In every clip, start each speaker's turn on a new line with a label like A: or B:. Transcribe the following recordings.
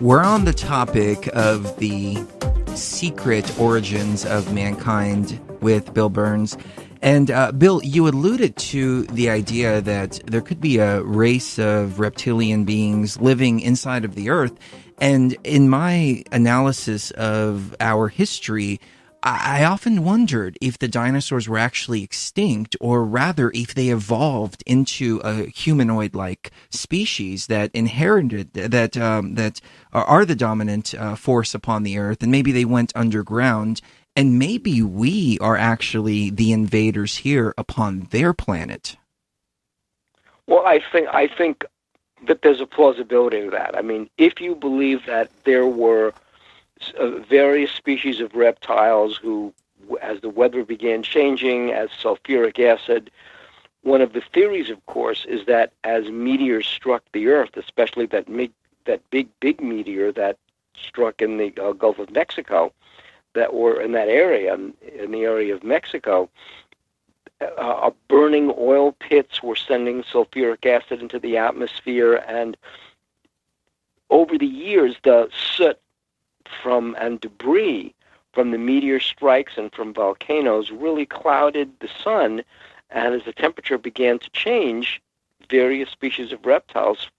A: We're on the topic of the secret origins of mankind with Bill Birnes. And Bill, you alluded to the idea that there could be a race of reptilian beings living inside of the Earth. And in my analysis of our history, I often wondered if the dinosaurs were actually extinct, or rather if they evolved into a humanoid-like species that inherited, that are the dominant force upon the Earth, and maybe they went underground, and maybe we are actually the invaders here upon their planet.
B: Well, I think that there's a plausibility to that. I mean, if you believe that there were various species of reptiles who, as the weather began changing, as sulfuric acid, one of the theories, of course, is that as meteors struck the Earth, especially that big meteor that struck in the Gulf of Mexico, that were in that area, in the area of Mexico, burning oil pits were sending sulfuric acid into the atmosphere, and over the years, the soot and debris from the meteor strikes and from volcanoes really clouded the sun, and as the temperature began to change, various species of reptiles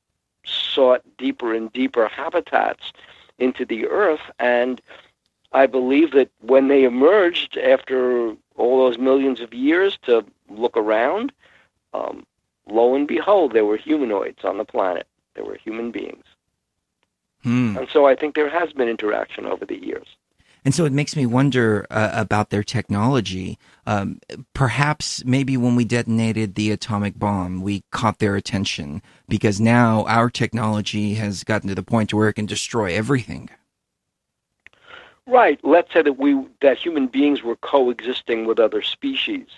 B: sought deeper and deeper habitats into the Earth, and I believe that when they emerged after all those millions of years to look around, lo and behold, there were humanoids on the planet. There were human beings. And so I think there has been interaction over the years.
A: And so it makes me wonder about their technology. Perhaps maybe when we detonated the atomic bomb, we caught their attention, because now our technology has gotten to the point where it can destroy everything.
B: Right. Let's say that human beings were coexisting with other species,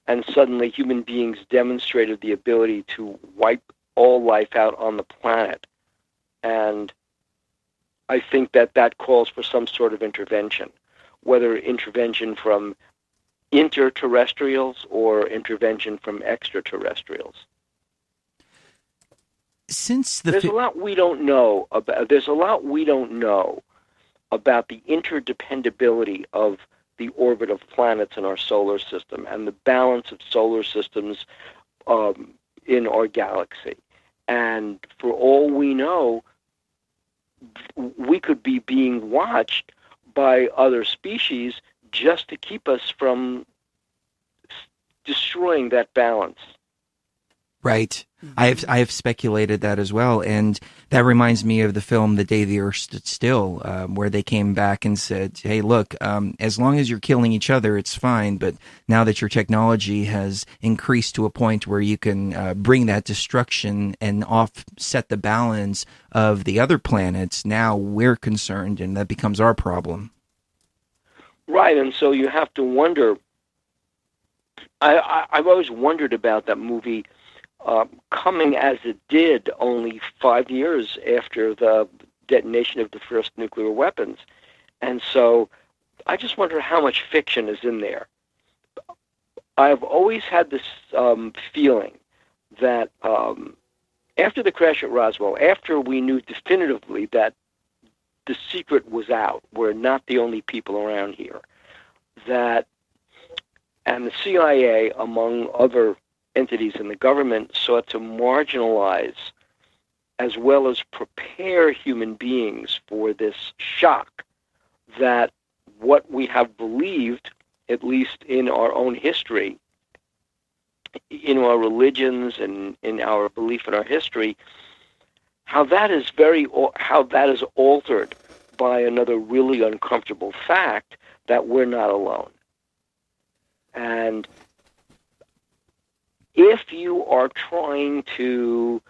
B: and suddenly human beings demonstrated the ability to wipe all life out on the planet. And I think that calls for some sort of intervention, whether intervention from interterrestrials or intervention from extraterrestrials. There's a lot we don't know about. There's a lot we don't know about the interdependability of the orbit of planets in our solar system and the balance of solar systems in our galaxy. And for all we know, we could be being watched by other species just to keep us from destroying that balance.
A: Right. I have speculated that as well, and that reminds me of the film The Day the Earth Stood Still, where they came back and said, hey, look, as long as you're killing each other, it's fine, but now that your technology has increased to a point where you can bring that destruction and offset the balance of the other planets, now we're concerned, and that becomes our problem.
B: Right, and so you have to wonder. I've always wondered about that movie, coming as it did only 5 years after the detonation of the first nuclear weapons. And so I just wonder how much fiction is in there. I've always had this feeling that after the crash at Roswell, after we knew definitively that the secret was out, we're not the only people around here, and the CIA, among other entities in the government, sought to marginalize as well as prepare human beings for this shock, that what we have believed, at least in our own history, in our religions and in our belief in our history, how that is altered by another really uncomfortable fact that we're not alone. And if you are trying to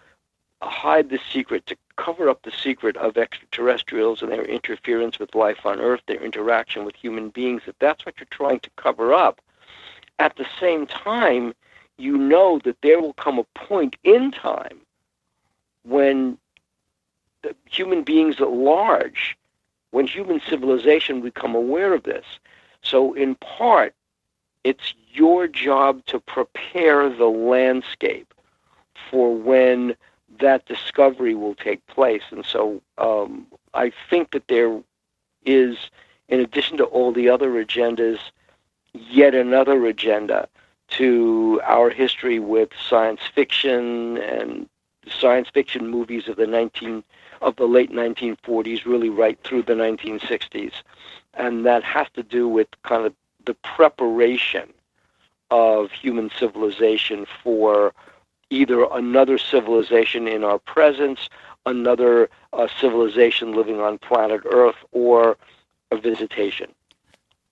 B: hide the secret, to cover up the secret of extraterrestrials and their interference with life on Earth, their interaction with human beings, if that's what you're trying to cover up, at the same time, you know that there will come a point in time when the human beings at large, when human civilization become aware of this. So in part, it's your job to prepare the landscape for when that discovery will take place. And so I think that there is, in addition to all the other agendas, yet another agenda to our history with science fiction and science fiction movies of the late 1940s, really right through the 1960s, and that has to do with kind of the preparation of human civilization for either another civilization in our presence, another civilization living on planet Earth, or a visitation.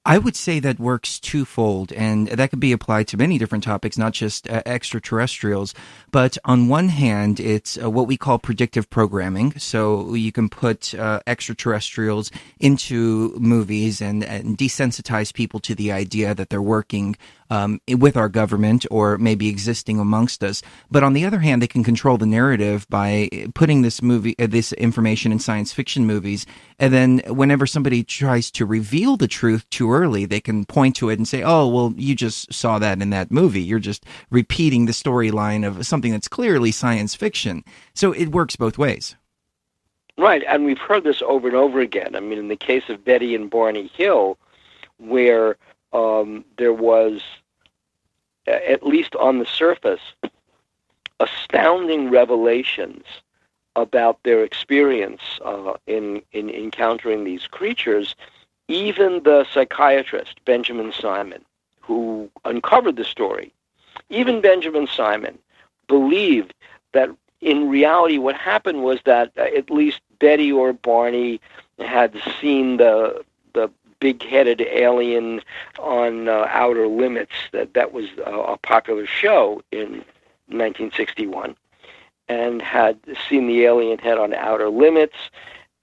A: I would say that works twofold, and that could be applied to many different topics, not just extraterrestrials. But on one hand, it's what we call predictive programming. So you can put extraterrestrials into movies and desensitize people to the idea that they're working with our government or maybe existing amongst us. But on the other hand, they can control the narrative by putting this information in science fiction movies. And then whenever somebody tries to reveal the truth too early, they can point to it and say, oh, well, you just saw that in that movie. You're just repeating the storyline of something that's clearly science fiction. So it works both ways.
B: Right, and we've heard this over and over again. I mean, in the case of Betty and Barney Hill, where there was, at least on the surface, astounding revelations about their experience in encountering these creatures, even the psychiatrist, Benjamin Simon, who uncovered the story, even Benjamin Simon believed that in reality what happened was that at least Betty or Barney had seen the big-headed alien on Outer Limits. That was a popular show in 1961, and had seen the alien head on Outer Limits,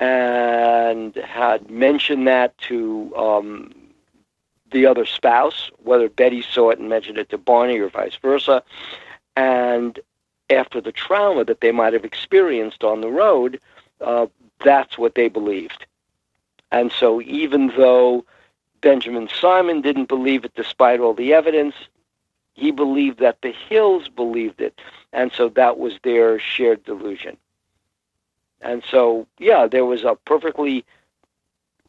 B: and had mentioned that to the other spouse, whether Betty saw it and mentioned it to Barney or vice versa. And after the trauma that they might have experienced on the road, that's what they believed. And so even though Benjamin Simon didn't believe it despite all the evidence, he believed that the Hills believed it. And so that was their shared delusion. And so, yeah, there was a perfectly,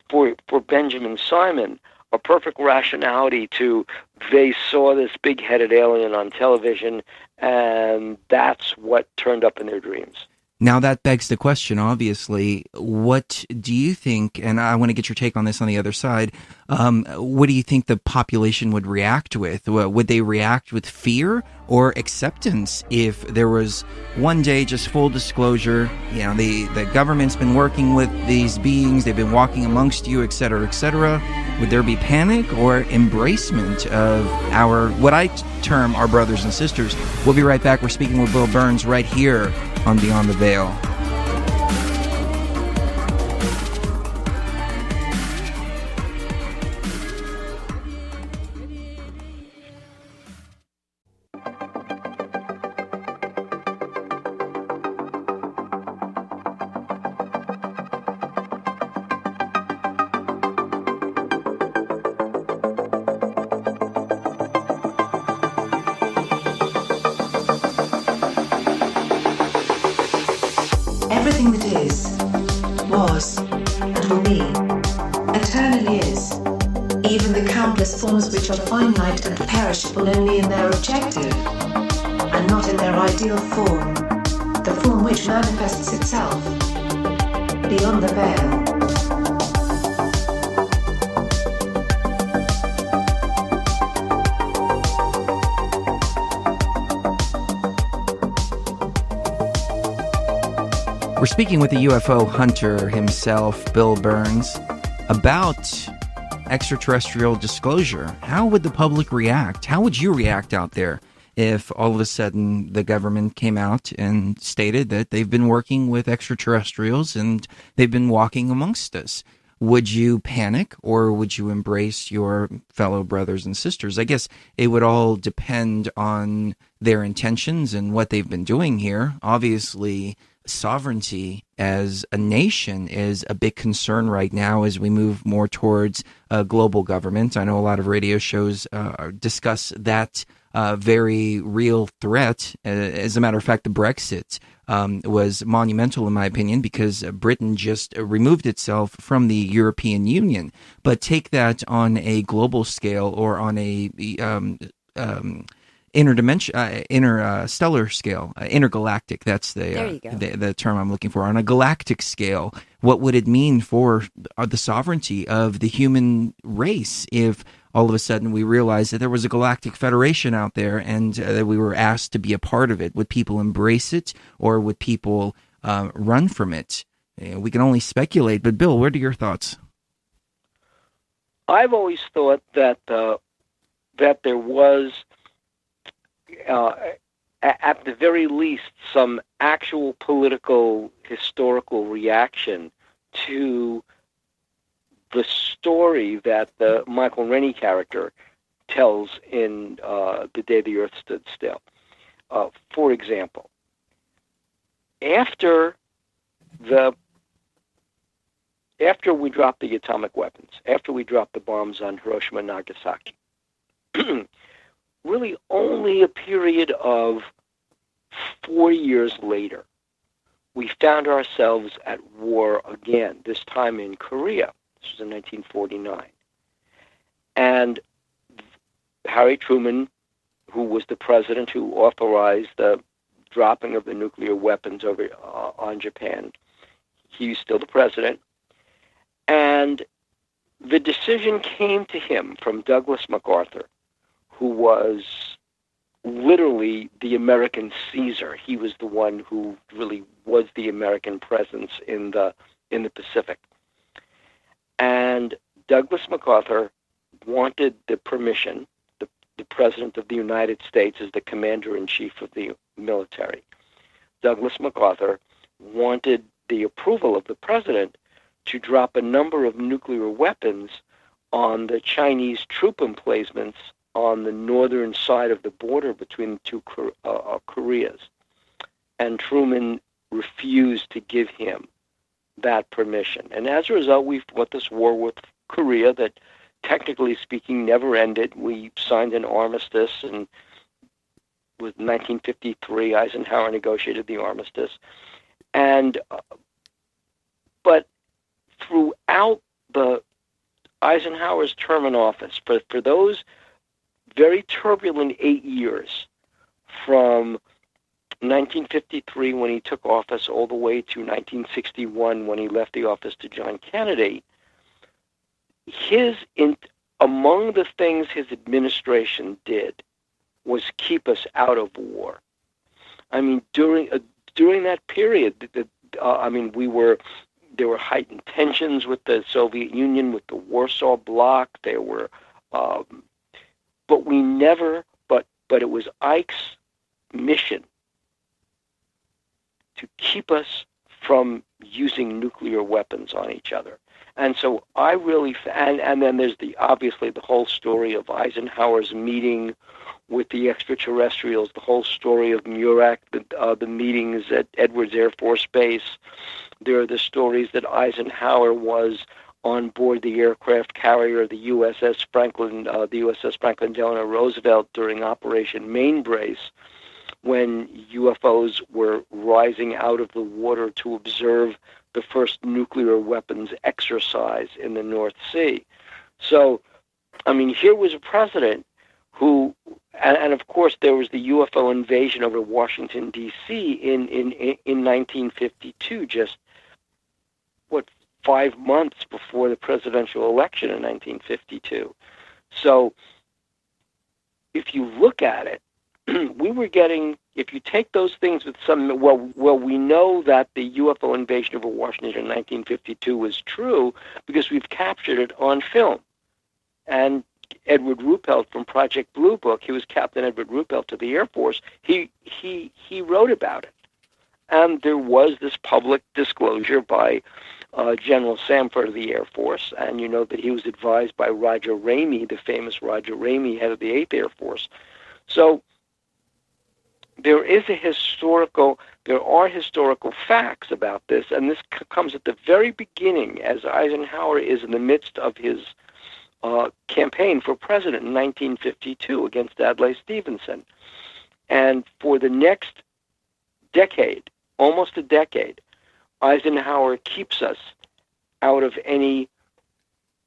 B: for Benjamin Simon, a perfect rationality to, they saw this big-headed alien on television, and that's what turned up in their dreams.
A: Now that begs the question, obviously, what do you think, and I want to get your take on this on the other side, what do you think the population would react with? Would they react with fear or acceptance if there was one day just full disclosure, you know, the government's been working with these beings, they've been walking amongst you, et cetera, et cetera? Would there be panic or embracement of what I term our brothers and sisters? We'll be right back. We're speaking with Bill Birnes right here on Beyond the Veil.
C: Everything that is, was, and will be, eternally is, even the countless forms which are finite and perishable only in their objective, and not in their ideal form, the form which manifests itself, beyond the veil.
A: We're speaking with the UFO hunter himself, Bill Birnes, about extraterrestrial disclosure. How would the public react? How would you react out there if all of a sudden the government came out and stated that they've been working with extraterrestrials and they've been walking amongst us? Would you panic or would you embrace your fellow brothers and sisters? I guess it would all depend on their intentions and what they've been doing here. Obviously, sovereignty as a nation is a big concern right now as we move more towards a global government. I know a lot of radio shows discuss that very real threat. As a matter of fact, the Brexit was monumental, in my opinion, because Britain just removed itself from the European Union. But take that on a global scale or on a interstellar scale, intergalactic. That's the term I'm looking for. On a galactic scale, what would it mean for the sovereignty of the human race if all of a sudden we realized that there was a galactic federation out there and that we were asked to be a part of it? Would people embrace it, or would people run from it? We can only speculate. But Bill, what are your thoughts?
B: I've always thought that that there was, at the very least, some actual political, historical reaction to the story that the Michael Rennie character tells in The Day the Earth Stood Still. For example, after we dropped the atomic weapons, after we dropped the bombs on Hiroshima and Nagasaki, really only a period of 4 years later, we found ourselves at war again, this time in Korea. This was in 1949. And Harry Truman, who was the president who authorized the dropping of the nuclear weapons over on Japan, he was still the president. And the decision came to him from Douglas MacArthur, who was literally the American Caesar. He was the one who really was the American presence in the Pacific. And Douglas MacArthur wanted the permission, the President of the United States as the Commander-in-Chief of the military. Douglas MacArthur wanted the approval of the President to drop a number of nuclear weapons on the Chinese troop emplacements on the northern side of the border between the two Koreas. And Truman refused to give him that permission. And as a result, we fought this war with Korea that, technically speaking, never ended. We signed an armistice, and with 1953, Eisenhower negotiated the armistice. And but throughout the Eisenhower's term in office, for those very turbulent 8 years, from 1953 when he took office all the way to 1961 when he left the office to John Kennedy, among the things his administration did was keep us out of war. I mean, during that period, there were heightened tensions with the Soviet Union, with the Warsaw Bloc. There were, but we never. But it was Ike's mission to keep us from using nuclear weapons on each other. And so I really, and then there's obviously the whole story of Eisenhower's meeting with the extraterrestrials, the whole story of Murak, the meetings at Edwards Air Force Base. There are the stories that Eisenhower was on board the aircraft carrier, the USS Franklin Delano Roosevelt during Operation Mainbrace, when UFOs were rising out of the water to observe the first nuclear weapons exercise in the North Sea. So, I mean, here was a president who, and of course there was the UFO invasion over Washington, D.C. in 1952, just, 5 months before the presidential election in 1952. So, if you look at it, we were getting, if you take those things with some, we know that the UFO invasion over Washington in 1952 was true because we've captured it on film. And Edward Ruppelt from Project Blue Book, he was Captain Edward Ruppelt of the Air Force, he wrote about it. And there was this public disclosure by General Samford of the Air Force, and you know that he was advised by Roger Ramey, the famous Roger Ramey, head of the 8th Air Force. So there are historical facts about this, and this comes at the very beginning as Eisenhower is in the midst of his campaign for president in 1952 against Adlai Stevenson. And for the next decade, almost a decade, Eisenhower keeps us out of any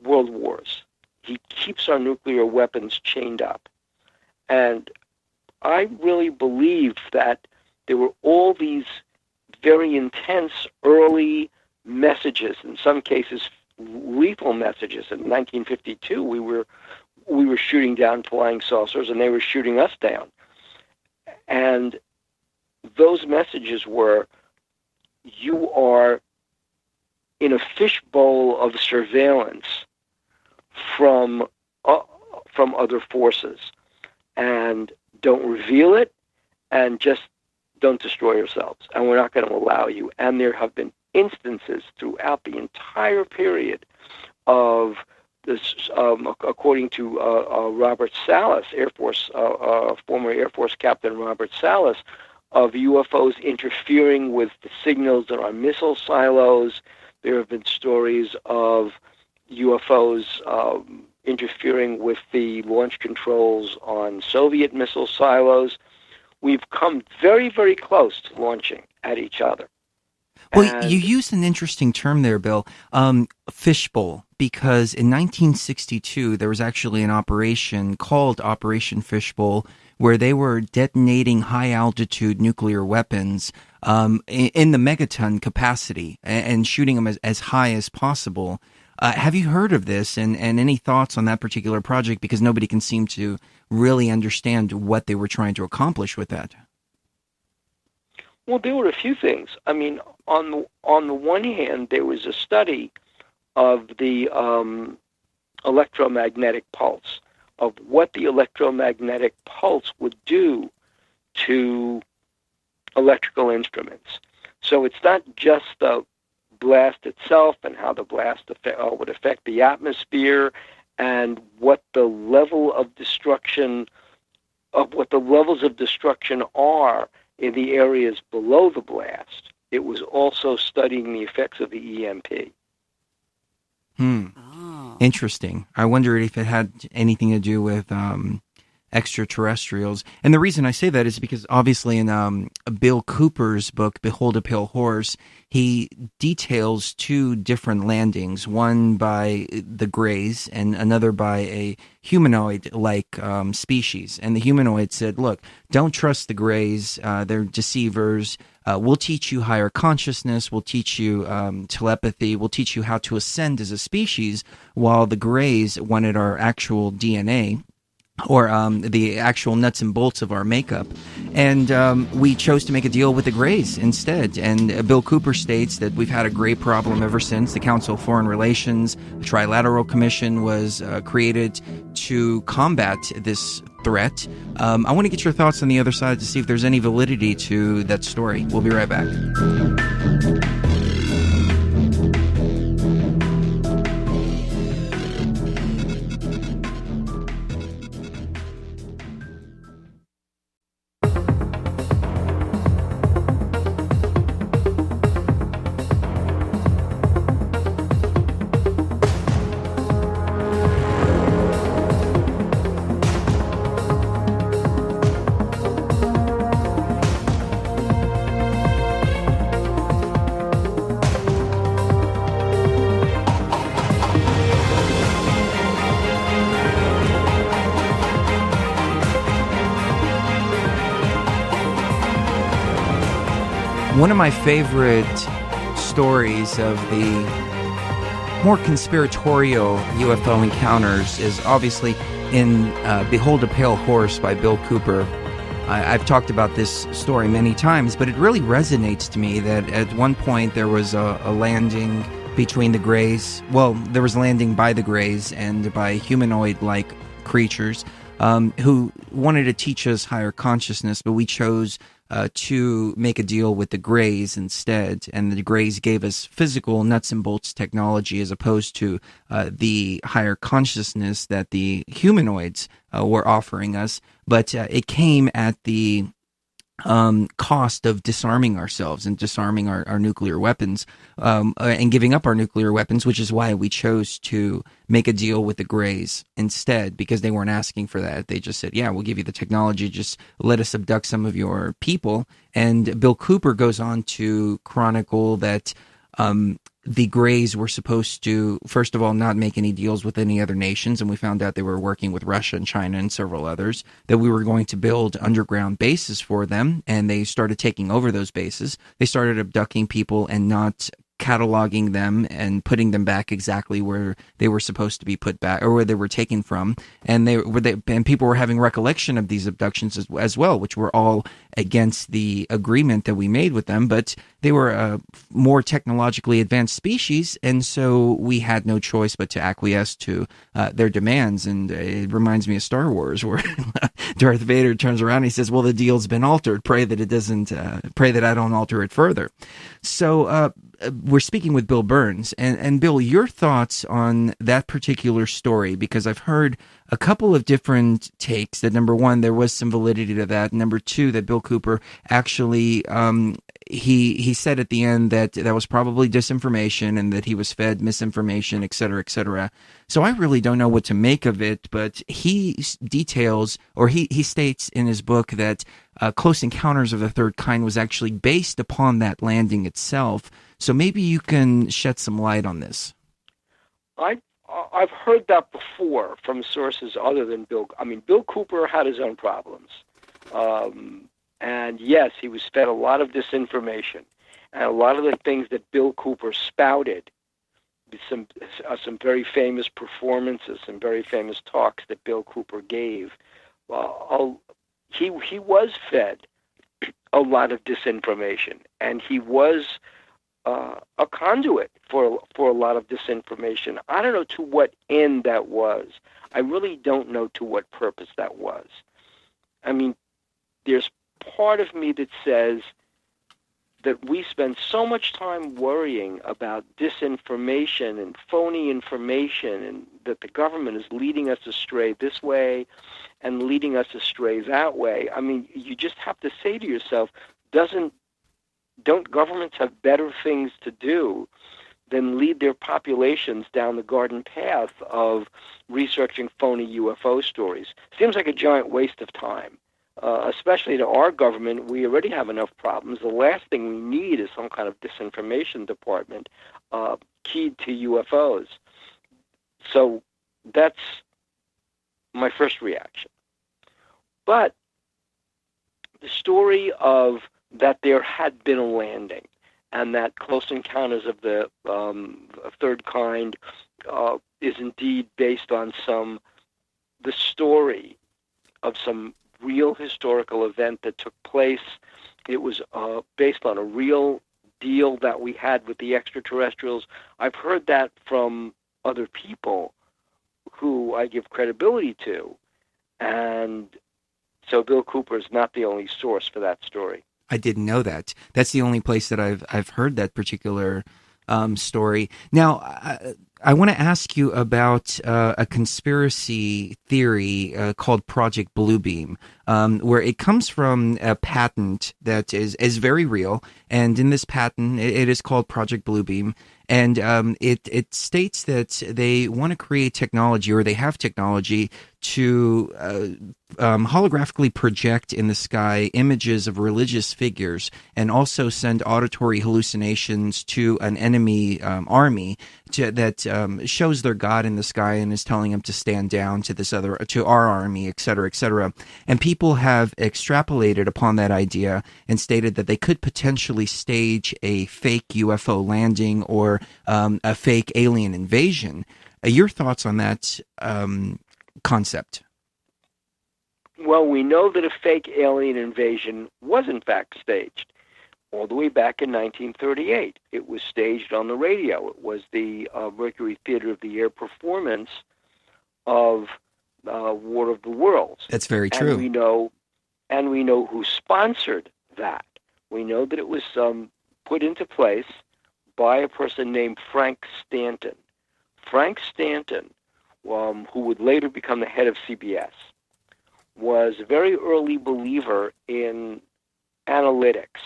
B: world wars. He keeps our nuclear weapons chained up. And I really believe that there were all these very intense early messages, in some cases lethal messages. In 1952, we were shooting down flying saucers, and they were shooting us down. And those messages were, you are in a fishbowl of surveillance from other forces, and don't reveal it, and just don't destroy yourselves, and we're not going to allow you. And there have been instances throughout the entire period of this, according to Robert Salas, former Air Force Captain Robert Salas, of UFOs interfering with the signals in our missile silos. There have been stories of UFOs interfering with the launch controls on Soviet missile silos. We've come very, very close to launching at each other.
A: Well, you used an interesting term there, Bill, fishbowl, because in 1962, there was actually an operation called Operation Fishbowl, where they were detonating high-altitude nuclear weapons in the megaton capacity and shooting them as high as possible. Have you heard of this, and any thoughts on that particular project? Because nobody can seem to really understand what they were trying to accomplish with that.
B: Well, there were a few things. I mean, on the one hand, there was a study of the electromagnetic pulse, of what the electromagnetic pulse would do to electrical instruments. So it's not just the blast itself and how the blast would affect the atmosphere, and what the level of destruction, what the levels of destruction are in the areas below the blast. It was also studying the effects of the EMP.
A: Interesting. I wonder if it had anything to do with extraterrestrials. And the reason I say that is because obviously in Bill Cooper's book, Behold a Pale Horse, he details two different landings, one by the Greys and another by a humanoid-like species. And the humanoid said, look, don't trust the Greys. They're deceivers. We'll teach you higher consciousness. We'll teach you telepathy. We'll teach you how to ascend as a species, while the Greys wanted our actual DNA, or the actual nuts and bolts of our makeup. And we chose to make a deal with the Greys instead. And Bill Cooper states that we've had a Grey problem ever since. The Council of Foreign Relations, the Trilateral Commission, was created to combat this threat. I want to get your thoughts on the other side to see if there's any validity to that story. We'll be right back. One of my favorite stories of the more conspiratorial UFO encounters is obviously in Behold a Pale Horse by Bill Cooper. I've talked about this story many times, but it really resonates to me that at one point there was a landing between the Greys. Well, there was a landing by the Greys and by humanoid-like creatures who wanted to teach us higher consciousness, but we chose to make a deal with the Greys instead, and the Greys gave us physical nuts and bolts technology as opposed to the higher consciousness that the humanoids were offering us. But it came at the cost of disarming ourselves and disarming our nuclear weapons, and giving up our nuclear weapons, which is why we chose to make a deal with the Greys instead, because they weren't asking for that. They just said, yeah, we'll give you the technology, just let us abduct some of your people. And Bill Cooper goes on to chronicle that the Greys were supposed to, first of all, not make any deals with any other nations, and we found out they were working with Russia and China and several others, that we were going to build underground bases for them, and they started taking over those bases. They started abducting people and not cataloging them and putting them back exactly where they were supposed to be put back, or where they were taken from, and and people were having recollection of these abductions as well, which were all against the agreement that we made with them. But they were a more technologically advanced species, and so we had no choice but to acquiesce to their demands. And it reminds me of Star Wars, where Darth Vader turns around and he says, "Well, the deal's been altered. Pray that it doesn't. Pray that I don't alter it further." So we're speaking with Bill Birnes, and Bill, your thoughts on that particular story, because I've heard a couple of different takes. That number one, there was some validity to that. Number two, that Bill Cooper actually he said at the end that that was probably disinformation and that he was fed misinformation, et cetera, et cetera. So I really don't know what to make of it, but he details, or he states in his book that Close Encounters of the Third Kind was actually based upon that landing itself. So maybe you can shed some light on this.
B: I've heard that before from sources other than Bill. I mean, Bill Cooper had his own problems. And yes, he was fed a lot of disinformation. And a lot of the things that Bill Cooper spouted, some very famous performances, some very famous talks that Bill Cooper gave, he was fed a lot of disinformation. And he was a conduit for a lot of disinformation. I don't know to what end that was. I really don't know to what purpose that was. I mean, there's part of me that says that we spend so much time worrying about disinformation and phony information, and that the government is leading us astray this way and leading us astray that way. I mean, you just have to say to yourself, don't governments have better things to do than lead their populations down the garden path of researching phony UFO stories? Seems like a giant waste of time. Especially to our government, we already have enough problems. The last thing we need is some kind of disinformation department keyed to UFOs. So that's my first reaction. But the story of that there had been a landing and that Close Encounters of the Third Kind is indeed based on the story of some real historical event that took place. It was based on a real deal that we had with the extraterrestrials. I've heard that from other people who I give credibility to, and so Bill Cooper is not the only source for that story.
A: I didn't know that. That's the only place that I've heard that particular story. Now, I want to ask you about a conspiracy theory called Project Bluebeam, where it comes from a patent that is very real. And in this patent, it is called Project Bluebeam. And it states that they want to create technology, or they have technology, to holographically project in the sky images of religious figures, and also send auditory hallucinations to an enemy army that shows their god in the sky and is telling them to stand down to our army, et cetera, et cetera. And people have extrapolated upon that idea and stated that they could potentially stage a fake UFO landing or a fake alien invasion. Your thoughts on that concept?
B: Well, we know that a fake alien invasion was in fact staged all the way back in 1938. It was staged on the radio. It was the Mercury Theater of the Air performance of War of the Worlds.
A: That's very true.
B: And we know who sponsored that. We know that it was put into place by a person named Frank Stanton. Frank Stanton, who would later become the head of CBS, was a very early believer in analytics.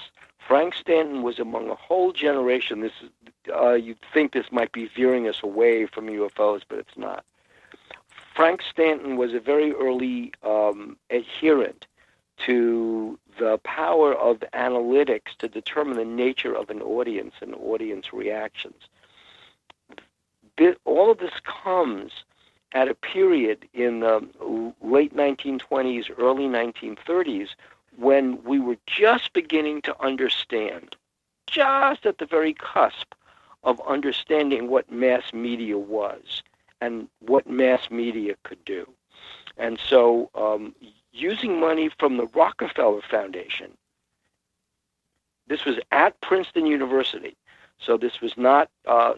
B: Frank Stanton was among a whole generation. This is, you'd think this might be veering us away from UFOs, but it's not. Frank Stanton was a very early adherent to the power of analytics to determine the nature of an audience and audience reactions. All of this comes at a period in the late 1920s, early 1930s, when we were just beginning to understand, just at the very cusp of understanding what mass media was and what mass media could do. And so using money from the Rockefeller Foundation, this was at Princeton University, so this was not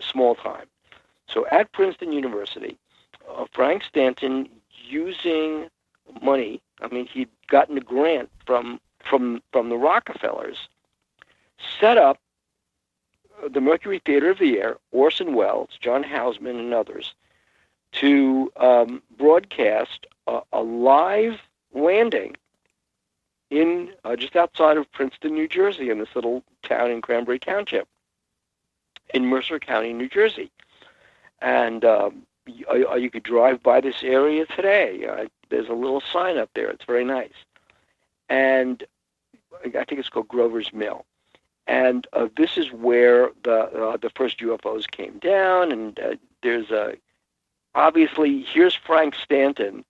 B: small time. So at Princeton University, Frank Stanton, using money, he'd gotten a grant from the Rockefellers, set up the Mercury Theater of the Air, Orson Welles, John Houseman, and others, to broadcast a live landing in just outside of Princeton, New Jersey, in this little town in Cranberry Township, in Mercer County, New Jersey. And you could drive by this area today. There's a little sign up there. It's very nice. And I think it's called Grover's Mill. And this is where the first UFOs came down. And there's obviously, here's Frank Stanton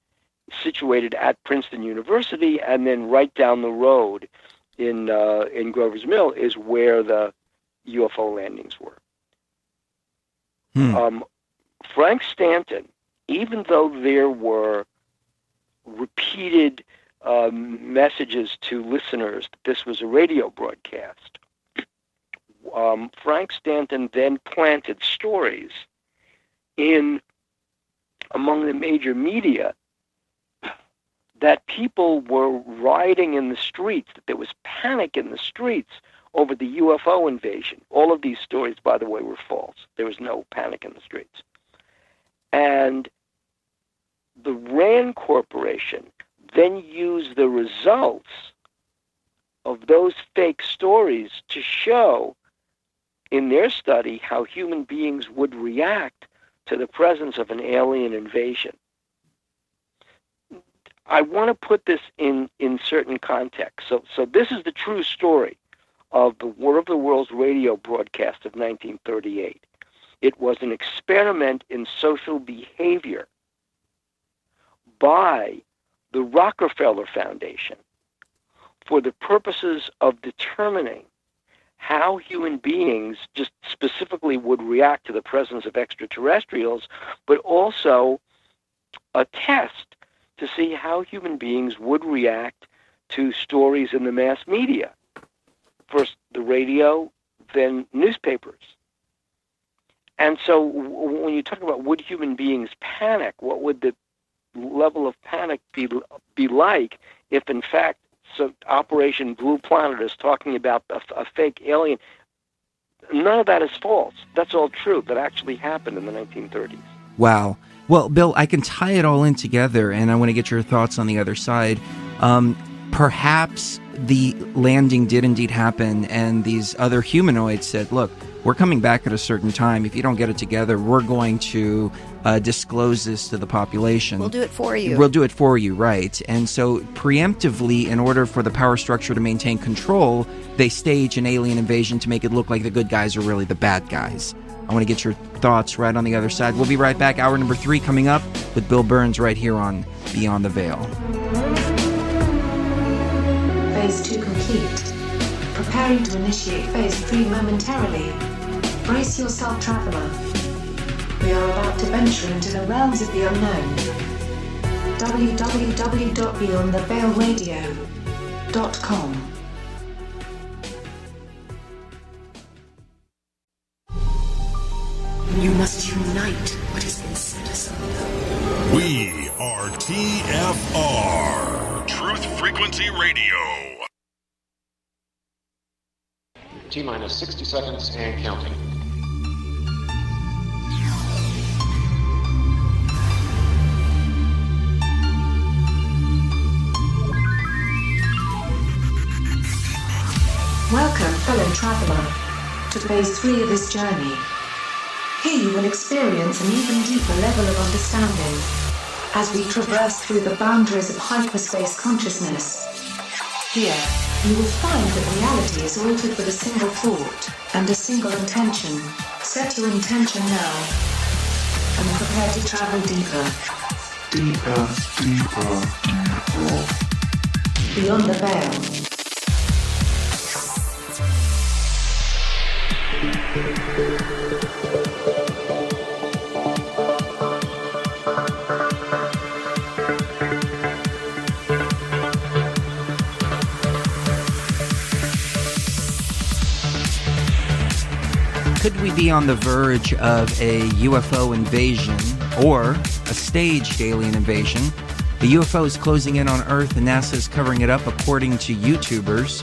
B: situated at Princeton University, and then right down the road in Grover's Mill is where the UFO landings were. Frank Stanton, even though there were repeated messages to listeners that this was a radio broadcast, Frank Stanton then planted stories among the major media that people were rioting in the streets, that there was panic in the streets over the UFO invasion. All of these stories, by the way, were false. There was no panic in the streets. And the RAND Corporation then used the results of those fake stories to show in their study how human beings would react to the presence of an alien invasion. I want to put this in certain context. So this is the true story of the War of the Worlds radio broadcast of 1938. It was an experiment in social behavior by the Rockefeller Foundation for the purposes of determining how human beings just specifically would react to the presence of extraterrestrials, but also a test to see how human beings would react to stories in the mass media. First the radio, then newspapers. And so when you talk about would human beings panic, what would the level of panic be like if, in fact, Operation Blue Planet is talking about a fake alien? None of that is false. That's all true. That actually happened in the 1930s.
A: Wow. Well, Bill, I can tie it all in together, and I want to get your thoughts on the other side. Perhaps the landing did indeed happen, and these other humanoids said, look, we're coming back at a certain time. If you don't get it together, we're going to disclose this to the population.
D: We'll do it for you.
A: We'll do it for you, right? And so preemptively, in order for the power structure to maintain control, they stage an alien invasion to make it look like the good guys are really the bad guys. I want to get your thoughts right on the other side. We'll be right back. Hour number 3 coming up with Bill Birnes right here on Beyond the Veil.
C: Phase 2 complete. Preparing to initiate Phase 3 momentarily. Brace yourself, traveler. We are about to venture into the realms of the unknown. www.beyondtheveilradio.com.
E: You must unite what has been set aside.
F: We are TFR. Truth Frequency Radio.
G: T-minus 60 seconds and counting.
C: Welcome, fellow traveler, to phase 3 of this journey. Here you will experience an even deeper level of understanding as we traverse through the boundaries of hyperspace consciousness. Here, you will find that reality is altered with a single thought and a single intention. Set your intention now and prepare to travel deeper. Beyond the veil.
A: Could we be on the verge of a UFO invasion or a staged alien invasion? The UFO is closing in on Earth and NASA is covering it up, according to YouTubers.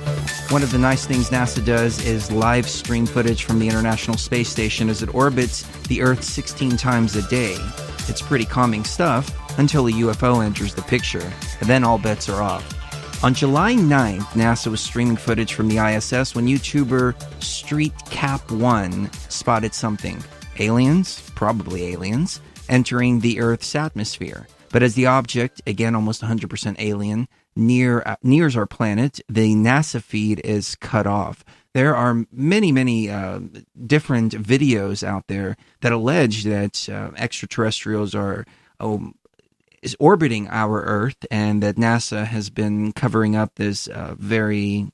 A: One of the nice things NASA does is live stream footage from the International Space Station as it orbits the Earth 16 times a day. It's pretty calming stuff until a UFO enters the picture, and then all bets are off. On July 9th, NASA was streaming footage from the ISS when YouTuber StreetCap1 spotted something. Aliens, probably aliens, entering the Earth's atmosphere. But as the object, again almost 100% alien, nears our planet, the NASA feed is cut off. There are many different videos out there that allege that extraterrestrials are is orbiting our Earth, and that NASA has been covering up this very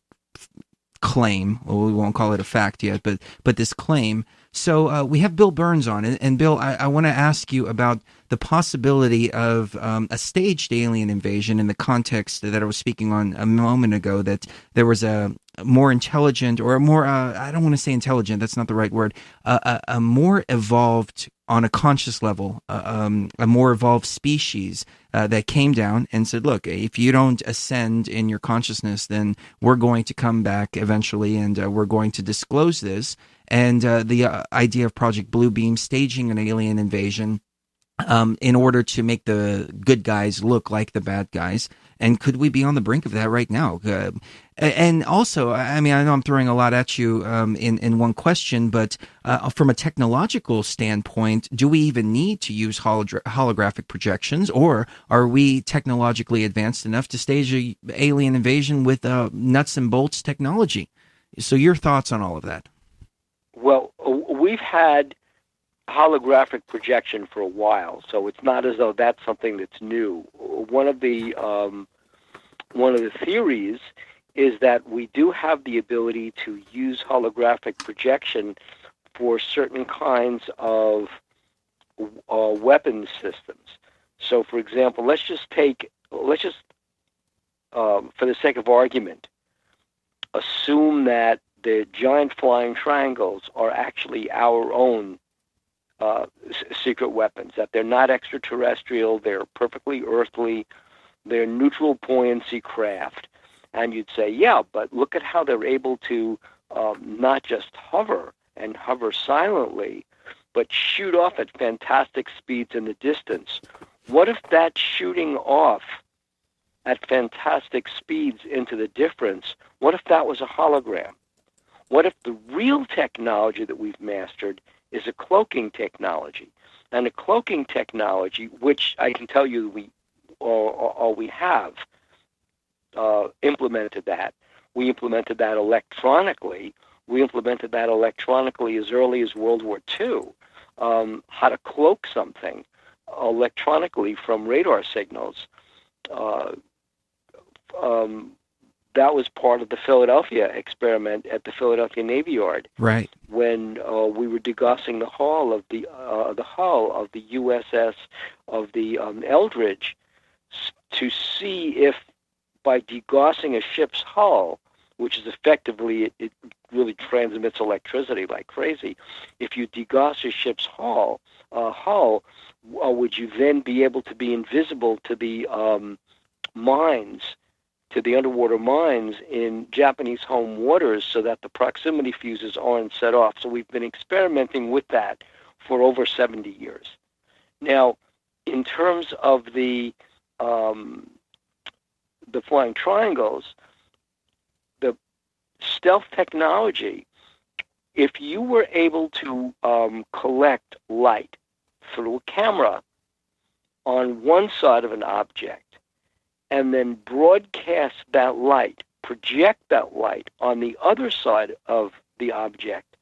A: claim. Well, we won't call it a fact yet, but this claim. So we have Bill Birnes on, and Bill, I want to ask you about the possibility of a staged alien invasion in the context that I was speaking on a moment ago, that there was a more intelligent, or a more, I don't want to say intelligent, that's not the right word, a more evolved, on a conscious level, a more evolved species that came down and said, look, if you don't ascend in your consciousness, then we're going to come back eventually, and we're going to disclose this. And the idea of Project Bluebeam staging an alien invasion in order to make the good guys look like the bad guys. And could we be on the brink of that right now? And also, I mean, I know I'm throwing a lot at you in one question, but from a technological standpoint, do we even need to use holographic projections, or are we technologically advanced enough to stage an alien invasion with nuts and bolts technology? So your thoughts on all of that?
B: Well, we've had holographic projection for a while, so it's not as though that's something that's new. One of the theories is that we do have the ability to use holographic projection for certain kinds of weapons systems. So, for example, let's just for the sake of argument, assume that the giant flying triangles are actually our own secret weapons, that they're not extraterrestrial, they're perfectly earthly, they're neutral buoyancy craft. And you'd say, yeah, but look at how they're able to not just hover and hover silently, but shoot off at fantastic speeds in the distance. What if that shooting off at fantastic speeds into the difference, what if that was a hologram? What if the real technology that we've mastered is a cloaking technology? And a cloaking technology, which I can tell you we have implemented that. We implemented that electronically. We implemented that electronically as early as World War II. How to cloak something electronically from radar signals. That was part of the Philadelphia experiment at the Philadelphia Navy Yard.
A: Right.
B: When we were degaussing the hull of the USS of the Eldridge, to see if by degaussing a ship's hull, which is effectively, it really transmits electricity like crazy. If you degauss a ship's hull, would you then be able to be invisible to the mines, to the underwater mines in Japanese home waters, so that the proximity fuses aren't set off? So we've been experimenting with that for over 70 years. Now, in terms of the flying triangles, the stealth technology, if you were able to collect light through a camera on one side of an object and then broadcast that light, project that light on the other side of the object,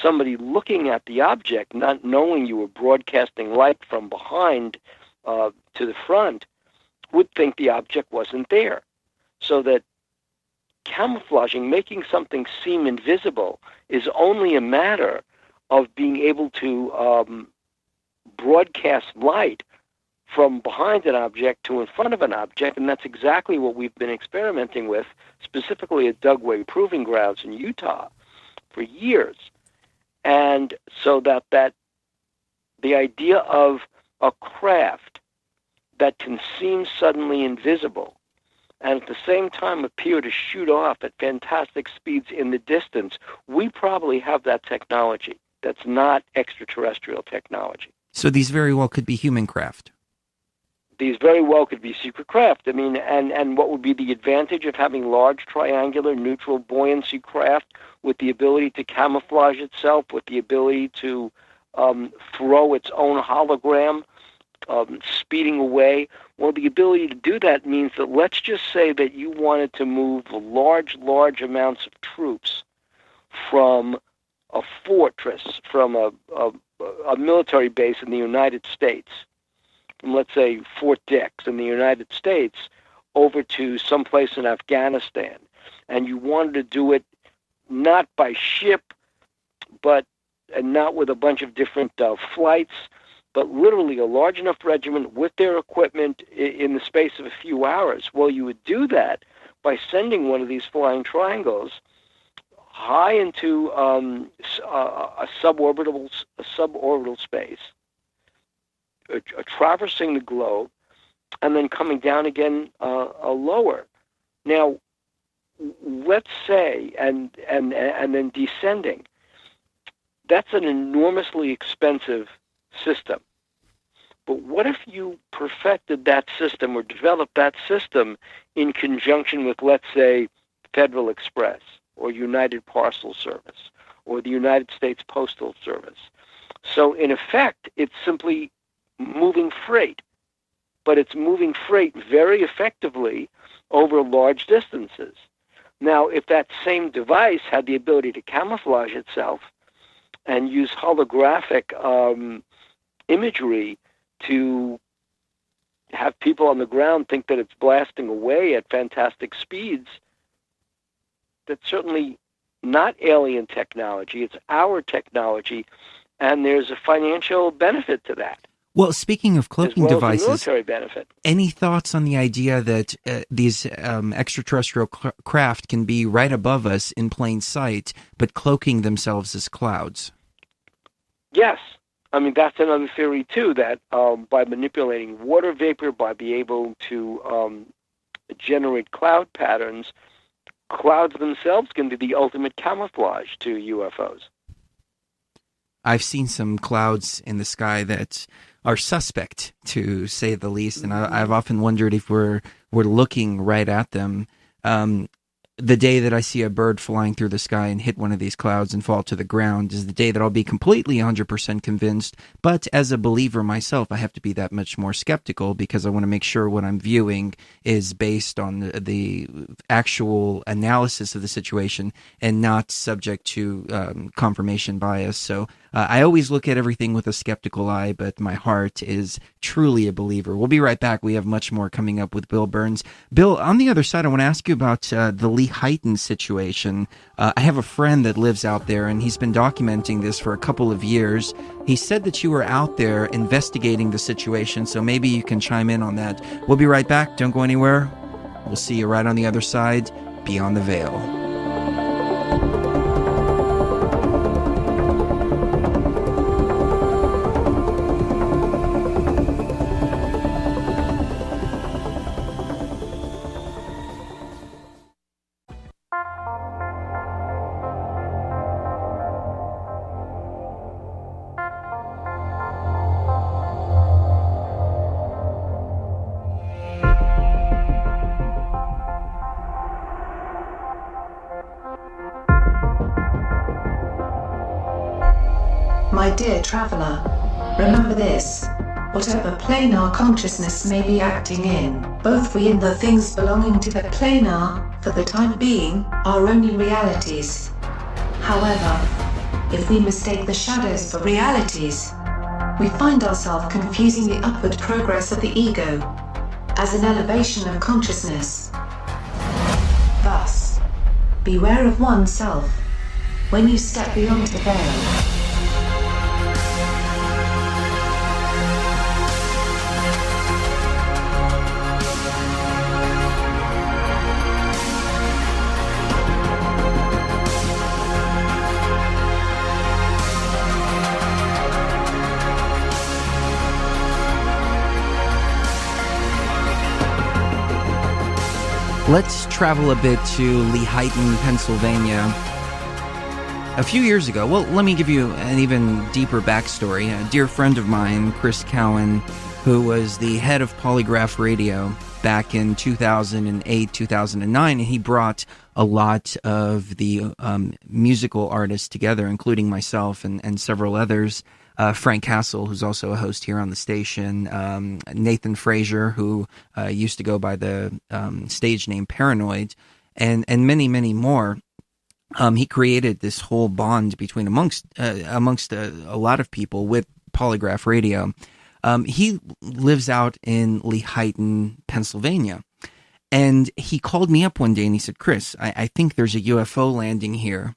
B: somebody looking at the object, not knowing you were broadcasting light from behind to the front, would think the object wasn't there. So that camouflaging, making something seem invisible, is only a matter of being able to broadcast light from behind an object to in front of an object, and that's exactly what we've been experimenting with, specifically at Dugway Proving Grounds in Utah for years. And so that the idea of a craft that can seem suddenly invisible and at the same time appear to shoot off at fantastic speeds in the distance, we probably have that technology. That's not extraterrestrial technology.
A: So these very well could be human craft.
B: These very well could be secret craft. I mean, and what would be the advantage of having large triangular neutral buoyancy craft with the ability to camouflage itself, with the ability to throw its own hologram, speeding away? Well, the ability to do that means that, let's just say that you wanted to move large amounts of troops from a fortress, from a military base in the United States, from, let's say, Fort Dix in the United States, over to someplace in Afghanistan, and you wanted to do it not by ship, and not with a bunch of different flights, but literally a large enough regiment with their equipment in the space of a few hours. Well, you would do that by sending one of these flying triangles high into a suborbital space, traversing the globe, and then coming down again lower. Now, let's say, and then descending. That's an enormously expensive system. But what if you perfected that system or developed that system in conjunction with, let's say, Federal Express or United Parcel Service or the United States Postal Service? So in effect, it's simply moving freight, but it's moving freight very effectively over large distances. Now, if that same device had the ability to camouflage itself and use holographic imagery to have people on the ground think that it's blasting away at fantastic speeds, that's certainly not alien technology. It's our technology, and there's a financial benefit to that.
A: Well, speaking of cloaking
B: as well
A: devices,
B: as a military benefit.
A: Any thoughts on the idea that these extraterrestrial craft can be right above us in plain sight, but cloaking themselves as clouds?
B: Yes. I mean, that's another theory, too, that by manipulating water vapor, by being able to generate cloud patterns, clouds themselves can be the ultimate camouflage to UFOs.
A: I've seen some clouds in the sky that are suspect, to say the least, and I've often wondered if we're looking right at them. The day that I see a bird flying through the sky and hit one of these clouds and fall to the ground is the day that I'll be completely 100% convinced. But as a believer myself, I have to be that much more skeptical because I want to make sure what I'm viewing is based on the actual analysis of the situation and not subject to confirmation bias. So I always look at everything with a skeptical eye, but my heart is truly a believer. We'll be right back. We have much more coming up with Bill Birnes. Bill, on the other side, I want to ask you about the Lee Heighton situation. I have a friend that lives out there, and he's been documenting this for a couple of years. He said that you were out there investigating the situation, so maybe you can chime in on that. We'll be right back. Don't go anywhere. We'll see you right on the other side, beyond the veil.
C: My dear traveler, remember this. Whatever plane our consciousness may be acting in, both we and the things belonging to the plane are, for the time being, are only realities. However, if we mistake the shadows for realities, we find ourselves confusing the upward progress of the ego as an elevation of consciousness. Thus, beware of oneself when you step beyond the veil.
A: Let's travel a bit to Lehighton, Pennsylvania. A few years ago, well, let me give you an even deeper backstory. A dear friend of mine, Chris Cowan, who was the head of Polygraph Radio back in 2008, 2009, and he brought a lot of the musical artists together, including myself and several others. Frank Castle, who's also a host here on the station, Nathan Frazier, who used to go by the stage name Paranoid, and many, many more. He created this whole bond between amongst a lot of people with Polygraph Radio. He lives out in Lehighton, Pennsylvania. And he called me up one day and he said, Chris, I think there's a UFO landing here.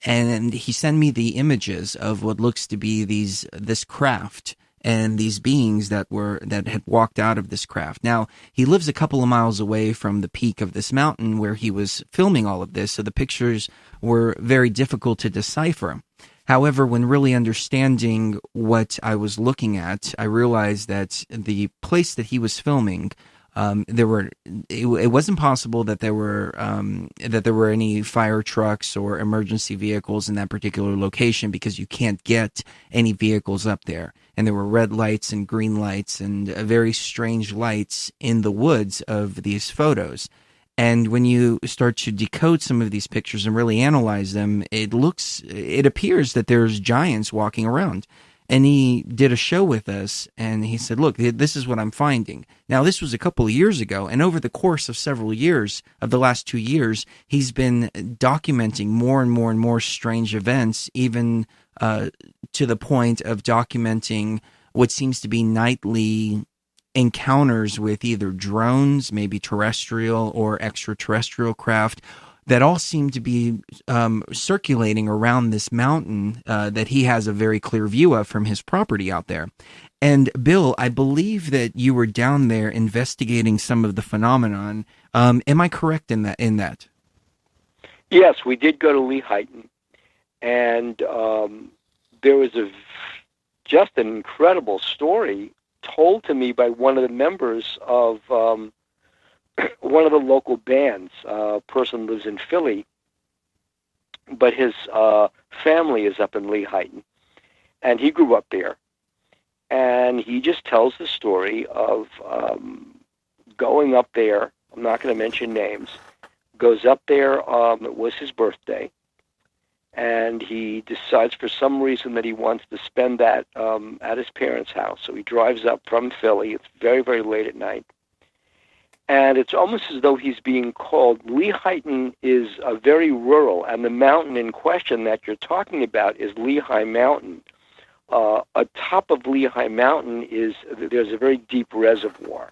A: And he sent me the images of what looks to be this craft and these beings that had walked out of this craft. Now, he lives a couple of miles away from the peak of this mountain where he was filming all of this, so the pictures were very difficult to decipher. However, when really understanding what I was looking at, I realized that the place that he was filming, it wasn't possible that there were any fire trucks or emergency vehicles in that particular location, because you can't get any vehicles up there. And there were red lights and green lights and very strange lights in the woods of these photos. And when you start to decode some of these pictures and really analyze them, it appears that there's giants walking around. And he did a show with us, and he said, look, this is what I'm finding. Now, this was a couple of years ago, and over the course of several years, of the last 2 years, he's been documenting more and more and more strange events, even to the point of documenting what seems to be nightly encounters with either drones, maybe terrestrial or extraterrestrial craft, that all seem to be circulating around this mountain that he has a very clear view of from his property out there. And Bill, I believe that you were down there investigating some of the phenomenon. Am I correct in that?
B: Yes, we did go to Lehighton, and there was just an incredible story told to me by one of the members of one of the local bands. A person lives in Philly, but his family is up in Lehighton, and he grew up there. And he just tells the story of going up there. I'm not going to mention names. Goes up there. It was his birthday, and he decides for some reason that he wants to spend that at his parents' house. So he drives up from Philly. It's very, very late at night. And it's almost as though he's being called. Lehighton is very rural, and the mountain in question that you're talking about is Lehigh Mountain. Atop of Lehigh Mountain there's a very deep reservoir.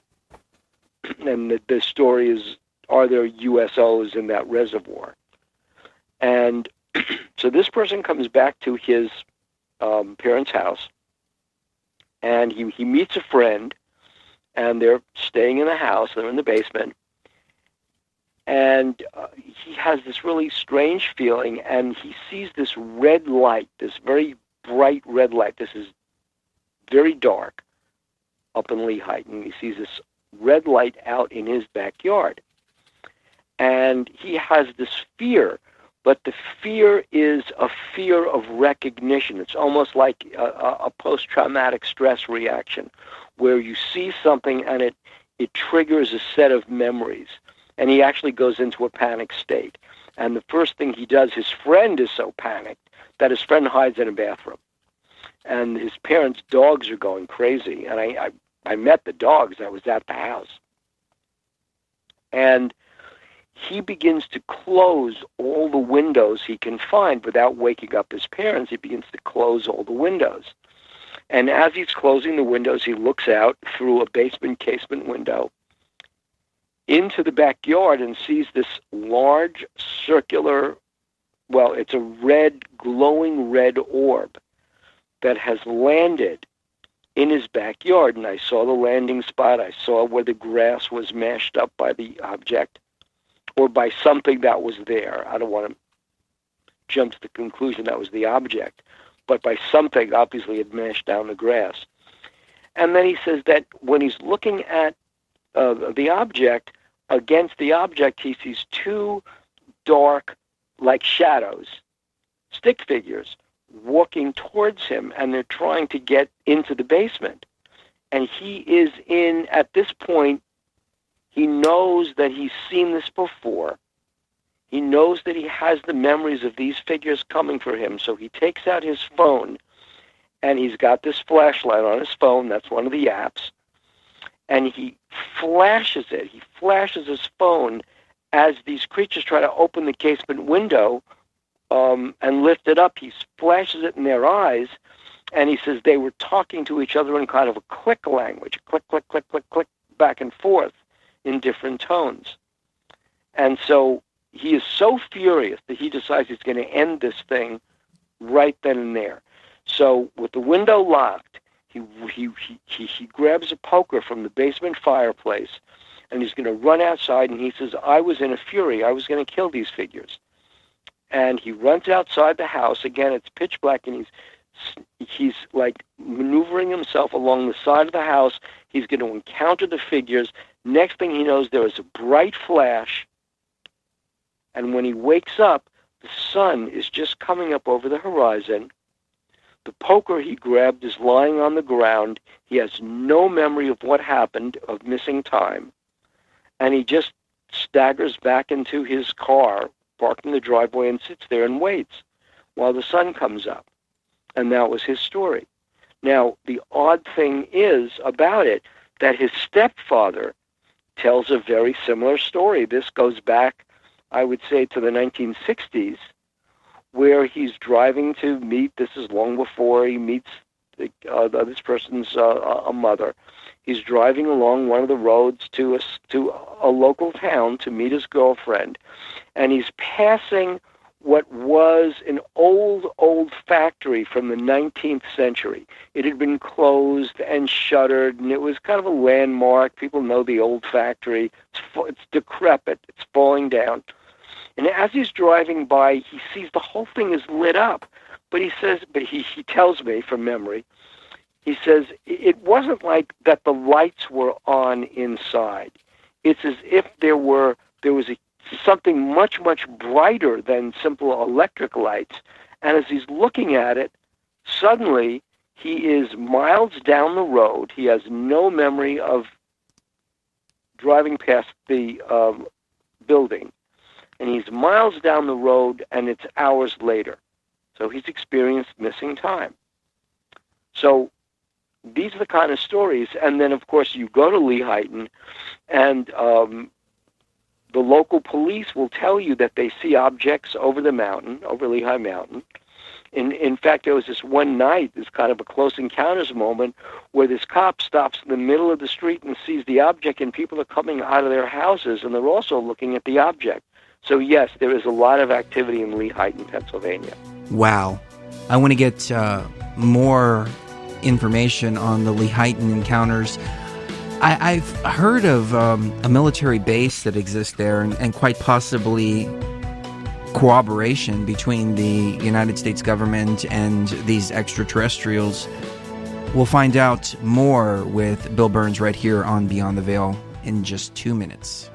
B: And the story is, are there USOs in that reservoir? And so this person comes back to his parents' house, and he meets a friend, and they're staying in the house. They're in the basement. And he has this really strange feeling, and he sees this red light, this very bright red light. This is very dark up in Lehighton. He sees this red light out in his backyard. And he has this fear, but the fear is a fear of recognition. It's almost like a post-traumatic stress reaction, where you see something and it triggers a set of memories. And he actually goes into a panic state. And the first thing he does, his friend is so panicked that his friend hides in a bathroom. and his parents' dogs are going crazy. And I met the dogs. I was at the house. And he begins to close all the windows he can find without waking up his parents. He begins to close all the windows. And as he's closing the windows, he looks out through a basement casement window into the backyard and sees this large circular, well, it's a red, glowing red orb that has landed in his backyard. And I saw the landing spot. I saw where the grass was mashed up by the object or by something that was there. I don't want to jump to the conclusion that was the object, but by something obviously had mashed down the grass. And then he says that when he's looking at the object, against the object, he sees two dark, like shadows, stick figures, walking towards him, and they're trying to get into the basement. And he is in, at this point, he knows that he's seen this before. He knows that he has the memories of these figures coming for him, so he takes out his phone, and he's got this flashlight on his phone. That's one of the apps. And he flashes it. He flashes his phone as these creatures try to open the casement window and lift it up. He flashes it in their eyes, and he says they were talking to each other in kind of a click language, click, click, click, click, click, back and forth in different tones. And so he is so furious that he decides he's going to end this thing right then and there. So with the window locked, he grabs a poker from the basement fireplace, and he's going to run outside, and he says, I was in a fury. I was going to kill these figures. And he runs outside the house. Again, it's pitch black, and he's like maneuvering himself along the side of the house. He's going to encounter the figures. Next thing he knows, there is a bright flash, and when he wakes up, the sun is just coming up over the horizon. The poker he grabbed is lying on the ground. He has no memory of what happened, of missing time. And he just staggers back into his car, parked in the driveway, and sits there and waits while the sun comes up. And that was his story. Now, the odd thing is about it that his stepfather tells a very similar story. This goes back, I would say, to the 1960s, where he's driving to meet, this is long before he meets this person's a mother. He's driving along one of the roads to a local town to meet his girlfriend, and he's passing what was an old factory from the 19th century. It had been closed and shuttered, and it was kind of a landmark. People know the old factory. It's decrepit. It's falling down. And as he's driving by, he sees the whole thing is lit up. But he tells me from memory, he says, it wasn't like that the lights were on inside. It's as if there was something much, much brighter than simple electric lights. And as he's looking at it, suddenly he is miles down the road. He has no memory of driving past the building. And he's miles down the road, and it's hours later. So he's experienced missing time. So these are the kind of stories. And then, of course, you go to Lehighton, and the local police will tell you that they see objects over the mountain, over Lehigh Mountain. In fact, there was this one night, this kind of a close encounters moment, where this cop stops in the middle of the street and sees the object, and people are coming out of their houses, and they're also looking at the object. So yes, there is a lot of activity in Lehighton, Pennsylvania.
A: Wow. I want to get more information on the Lehighton encounters. I've heard of a military base that exists there, and quite possibly cooperation between the United States government and these extraterrestrials. We'll find out more with Bill Birnes right here on Beyond the Veil in just 2 minutes.